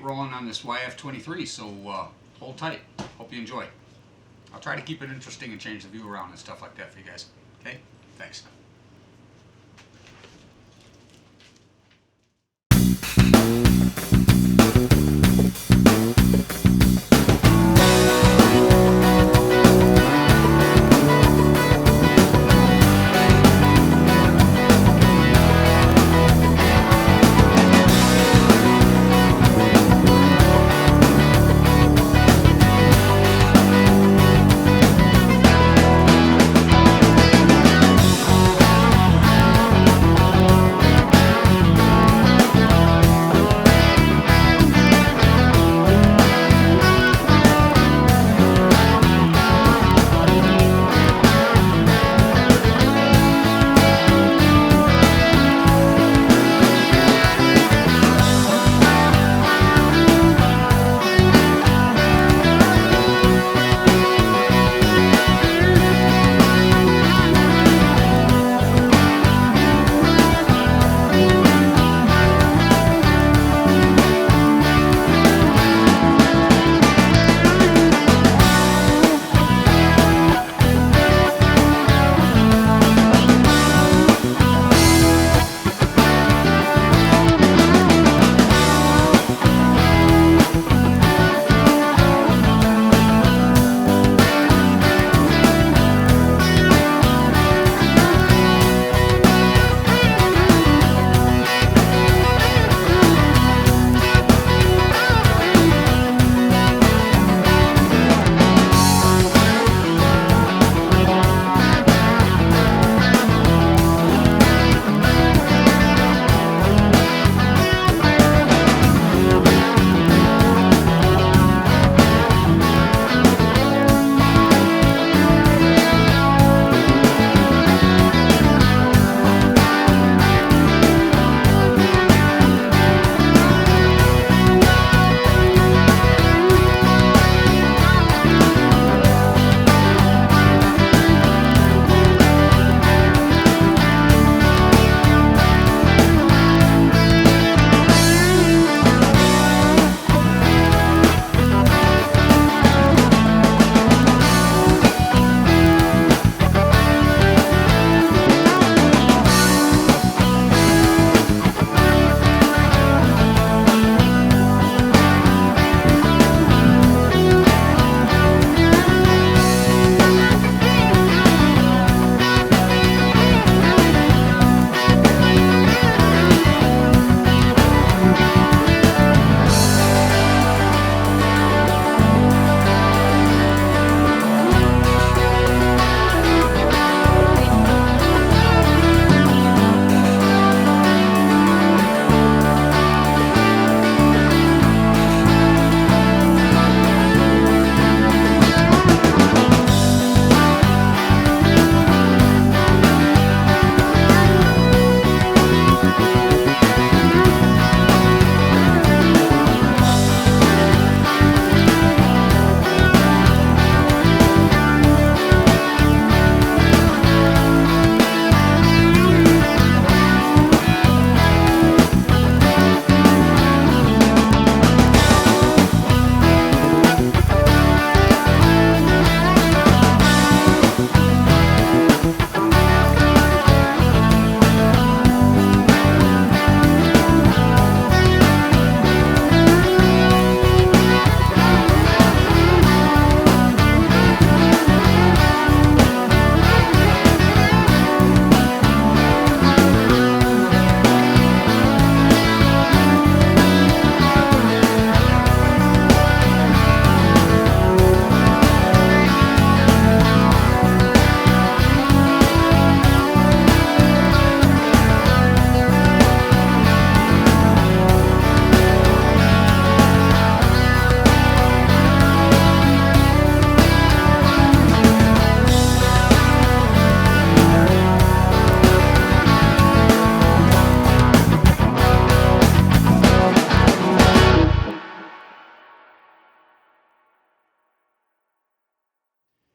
rolling on this YF-23, so hold tight. Hope you enjoy. I'll try to keep it interesting and change the view around and stuff like that for you guys. Okay? Thanks.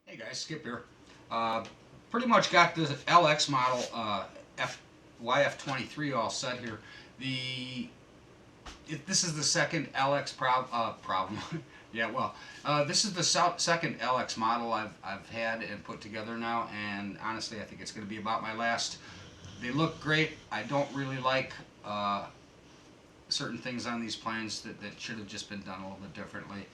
Hey guys, Skip here. Pretty much got the LX model YF-23 all set here. The this is the second LX problem. Yeah, well, this is the second LX model I've had and put together now, and honestly, I think it's going to be about my last. They look great. I don't really like certain things on these planes that should have just been done a little bit differently.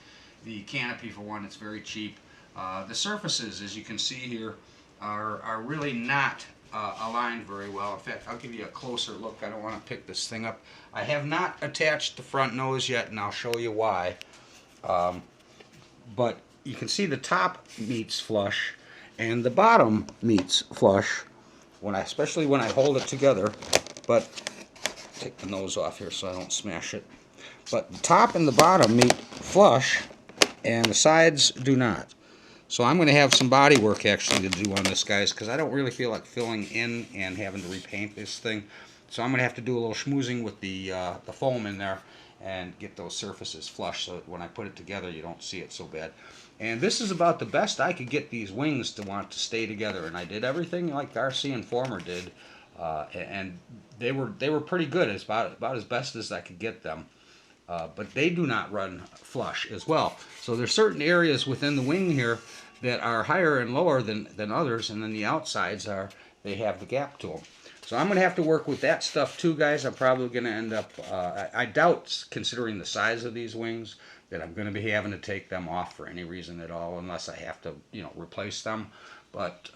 The canopy, for one, it's very cheap. The surfaces, as you can see here, are really not aligned very well. In fact, I'll give you a closer look. I don't want to pick this thing up. I have not attached the front nose yet, and I'll show you why. But you can see the top meets flush, and the bottom meets flush, especially when I hold it together. But take the nose off here so I don't smash it. But the top and the bottom meet flush, and the sides do not. So I'm going to have some body work actually to do on this, guys, because I don't really feel like filling in and having to repaint this thing. So I'm going to have to do a little schmoozing with the foam in there and get those surfaces flush so that when I put it together you don't see it so bad. And this is about the best I could get these wings to want to stay together, and I did everything like RC Informer did, and they were pretty good. It's about as best as I could get them. But they do not run flush as well. So there's certain areas within the wing here that are higher and lower than others, and then the outsides they have the gap to them. So I'm going to have to work with that stuff too, guys. I'm probably going to end up, I doubt, considering the size of these wings, that I'm going to be having to take them off for any reason at all, unless I have to, replace them. But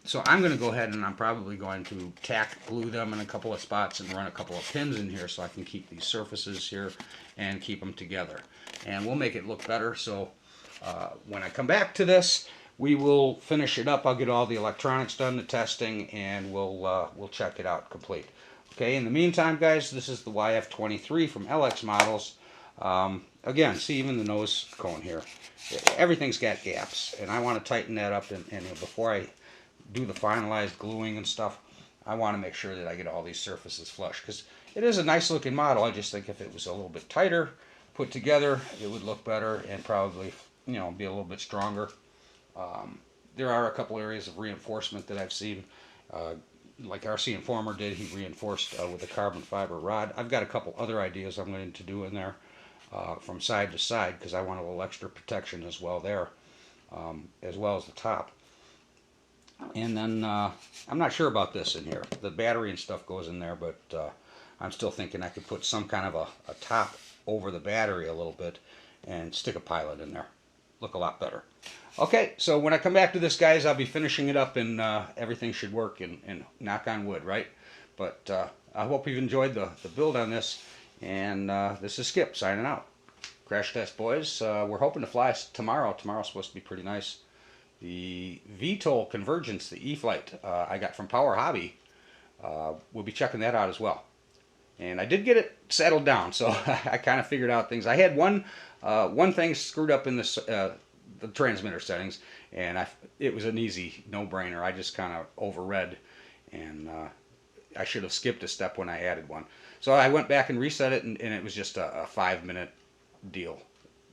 so I'm going to go ahead and I'm probably going to tack glue them in a couple of spots and run a couple of pins in here so I can keep these surfaces here and keep them together. And we'll make it look better. So when I come back to this, we will finish it up. I'll get all the electronics done, the testing, and we'll check it out complete. Okay, in the meantime, guys, this is the YF-23 from LX Models. Again, see, even the nose cone here, everything's got gaps, and I want to tighten that up. And before I do the finalized gluing and stuff, I want to make sure that I get all these surfaces flush, because it is a nice looking model. I just think if it was a little bit tighter put together, it would look better and probably, be a little bit stronger. There are a couple areas of reinforcement that I've seen, like RC Informer did. He reinforced with a carbon fiber rod. I've got a couple other ideas I'm going to do in there from side to side, because I want a little extra protection as well there, as well as the top. And then I'm not sure about this in here. The battery and stuff goes in there, but I'm still thinking I could put some kind of a top over the battery a little bit and stick a pilot in there. Look a lot better. Okay, so when I come back to this, guys, I'll be finishing it up, and everything should work, and knock on wood, right? But I hope you've enjoyed the build on this, and this is Skip signing out. Crash test, boys. We're hoping to fly tomorrow. Tomorrow's supposed to be pretty nice. The VTOL Convergence, the E-Flight, I got from Power Hobby. We'll be checking that out as well. And I did get it settled down, so I kind of figured out things. I had one thing screwed up in the transmitter settings, and it was an easy no-brainer. I just kind of overread, and I should have skipped a step when I added one. So I went back and reset it, and it was just a 5-minute deal,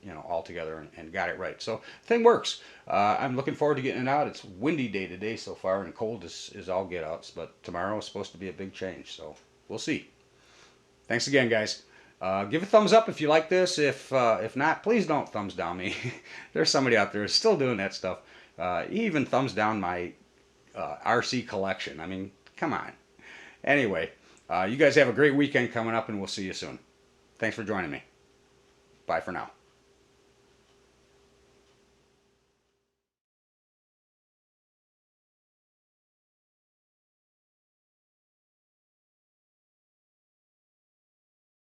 altogether, and got it right. So the thing works. I'm looking forward to getting it out. It's windy day today so far, and cold is all get outs, but tomorrow is supposed to be a big change, so we'll see. Thanks again, guys. Give a thumbs up if you like this. If not, please don't thumbs down me. There's somebody out there who's still doing that stuff. Even thumbs down my RC collection. I mean, come on. Anyway, you guys have a great weekend coming up, and we'll see you soon. Thanks for joining me. Bye for now.